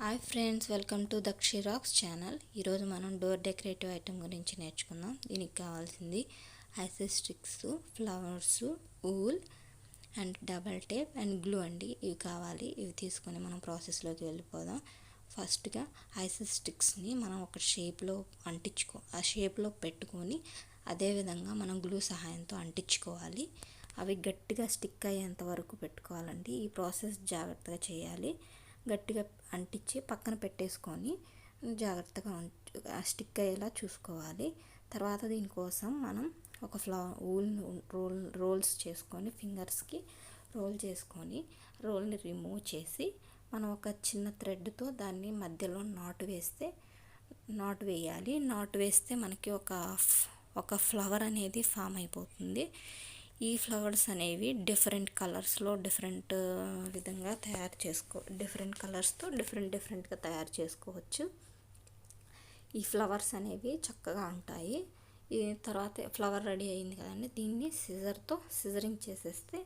Hi friends, welcome to Dakshi rocks channel. ఈరోజు మనం door decorative item గురించి నేర్చుకుందాం. దీనికి కావాల్సింది ices sticks, flowers, wool and double tape and glue అండి. ఇవి కావాలి. ఇవి తీసుకొని మనం ప్రాసెస్లోకి వెళ్ళిపోదాం. ఫస్ట్గా ఐసెస్ స్టిక్స్ని మనం ఒక షేప్లో ఆ షేప్లో పెట్టుకొని అదేవిధంగా మనం గ్లూ సహాయంతో అంటించుకోవాలి. అవి గట్టిగా స్టిక్ అయ్యేంత వరకు పెట్టుకోవాలండి. ఈ ప్రాసెస్ జాగ్రత్తగా చేయాలి. గట్టిగా అంటించి పక్కన పెట్టేసుకొని జాగ్రత్తగా స్టిక్ అయ్యేలా చూసుకోవాలి. తర్వాత దీనికోసం మనం ఒక రోల్స్ చేసుకొని ఫింగర్స్కి రోల్ చేసుకొని రోల్ని రిమూవ్ చేసి మనం ఒక చిన్న థ్రెడ్తో దాన్ని మధ్యలో నాటు వేయాలి. నాటు వేస్తే మనకి ఒక ఫ్లవర్ అనేది ఫామ్ అయిపోతుంది. ఈ ఫ్లవర్స్ అనేవి డిఫరెంట్ కలర్స్లో డిఫరెంట్ విధంగా డిఫరెంట్ కలర్స్తో డిఫరెంట్గా తయారు చేసుకోవచ్చు. ఈ ఫ్లవర్స్ అనేవి చక్కగా ఉంటాయి. ఈ తర్వాత ఫ్లవర్ రెడీ అయింది కదండి, దీన్ని సిజరింగ్ చేసేస్తే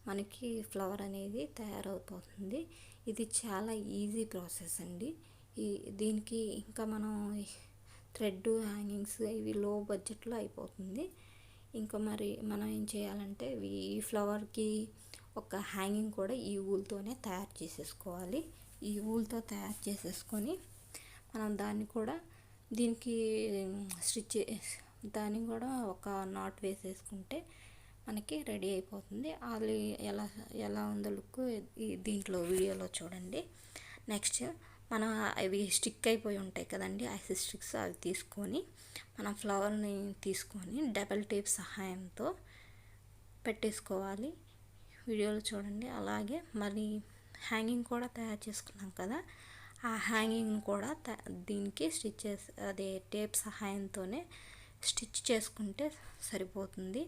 మనకి ఫ్లవర్ అనేది తయారైపోతుంది. ఇది చాలా ఈజీ ప్రాసెస్ అండి. దీనికి ఇంకా మనం థ్రెడ్ హ్యాంగింగ్స్ ఇవి లో బడ్జెట్లో అయిపోతుంది. ఇంకా మరి మనం ఏం చేయాలంటే ఈ ఫ్లవర్కి ఒక హ్యాంగింగ్ కూడా ఈ ఊల్తోనే తయారు చేసేసుకోవాలి. ఈ ఊల్తో తయారు చేసేసుకొని మనం దీనికి దాన్ని కూడా ఒక నాట్ వేసేసుకుంటే మనకి రెడీ అయిపోతుంది. అది ఎలా ఉందో లుక్ దీంట్లో వీడియోలో చూడండి. నెక్స్ట్ మనం అవి స్టిక్ అయిపోయి ఉంటాయి కదండి, ఐస్ స్టిక్స్, అవి తీసుకొని మనం ఫ్లవర్ని తీసుకొని డబల్ టేప్ సహాయంతో పెట్టేసుకోవాలి. వీడియోలో చూడండి. అలాగే మరి హ్యాంగింగ్ కూడా తయారు చేసుకున్నాం కదా, ఆ హ్యాంగింగ్ కూడా దీనికి టేప్ సహాయంతోనే స్టిచ్ చేసుకుంటే సరిపోతుంది.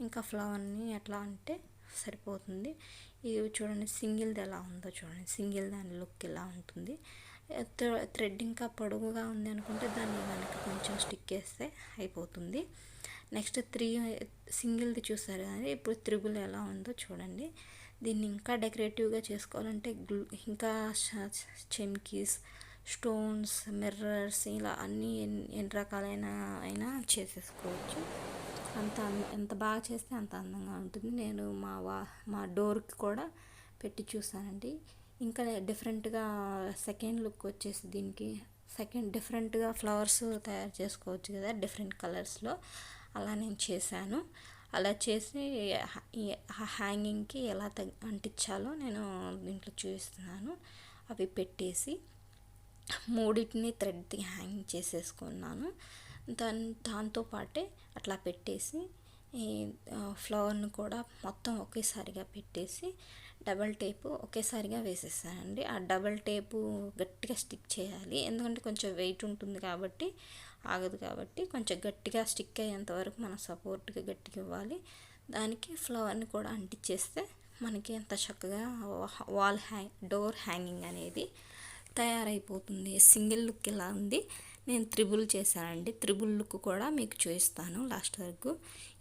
ఇంకా ఫ్లవర్ని ఎట్లా అంటే సరిపోతుంది. ఇది చూడండి, సింగిల్ది ఎలా ఉందో చూడండి. సింగిల్ దాని లుక్ ఎలా ఉంటుంది. థ్రెడ్ ఇంకా పొడవుగా ఉంది అనుకుంటే దాన్ని వెనక కొంచెం స్టిక్ వేస్తే అయిపోతుంది. నెక్స్ట్ సింగిల్ది చూసారు కానీ ఇప్పుడు త్రిబుల్ ఎలా ఉందో చూడండి. దీన్ని ఇంకా డెకరేటివ్గా చేసుకోవాలంటే ఇంకా చెమ్కీస్, స్టోన్స్, మిర్రర్స్ ఇలా అన్నీ ఎన్ని రకాలైన చేసేసుకోవచ్చు. ఎంత బాగా చేస్తే అంత అందంగా ఉంటుంది. నేను మా డోర్కి కూడా పెట్టి చూసానండి. ఇంకా డిఫరెంట్గా సెకండ్ లుక్ వచ్చేసి దీనికి డిఫరెంట్గా ఫ్లవర్స్ తయారు చేసుకోవచ్చు కదా డిఫరెంట్ కలర్స్లో. అలా నేను చేశాను. అలా చేసి హ్యాంగింగ్కి ఎలా అంటించాలో నేను దీంట్లో చూపిస్తున్నాను. అవి పెట్టేసి మూడింటిని థ్రెడ్కి హ్యాంగింగ్ చేసేసుకున్నాను. దాంతోపాటే అట్లా పెట్టేసి ఫ్లవర్ను కూడా మొత్తం ఒకేసారిగా పెట్టేసి డబల్ టేపు ఒకేసారిగా వేసేసానండి. ఆ డబల్ టేపు గట్టిగా స్టిక్ చేయాలి, ఎందుకంటే కొంచెం వెయిట్ ఉంటుంది కాబట్టి ఆగదు. కాబట్టి కొంచెం గట్టిగా స్టిక్ అయ్యేంత వరకు మనం సపోర్ట్గా గట్టిగా ఇవ్వాలి. దానికి ఫ్లవర్ని కూడా అంటించేస్తే మనకి ఎంత చక్కగా డోర్ హ్యాంగింగ్ అనేది తయారైపోతుంది. సింగిల్ లుక్ ఇలా ఉంది. నేను త్రిబుల్ చేశానండి. త్రిబుల్ లుక్ కూడా మీకు చూపిస్తాను లాస్ట్ వరకు.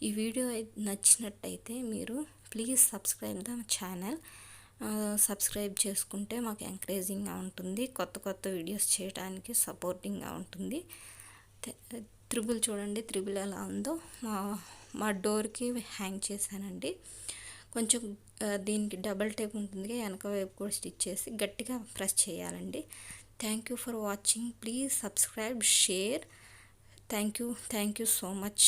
ఈ వీడియో నచ్చినట్టయితే మీరు please subscribe the channel. Subscribe చేసుకుంటే మాకు ఎంకరేజింగ్గా ఉంటుంది, కొత్త వీడియోస్ చేయడానికి సపోర్టింగ్గా ఉంటుంది. త్రిబుల్ చూడండి, త్రిబుల్ ఎలా ఉందో మా డోర్కి హ్యాంగ్ చేశానండి. కొంచెం దీనికి డబల్ టేప్ ఉంటుంది, వెనక వైపు కూడా స్టిచ్ చేసి గట్టిగా ప్రెస్ చేయాలండి. Thank you for watching. Please subscribe, share. Thank you so much.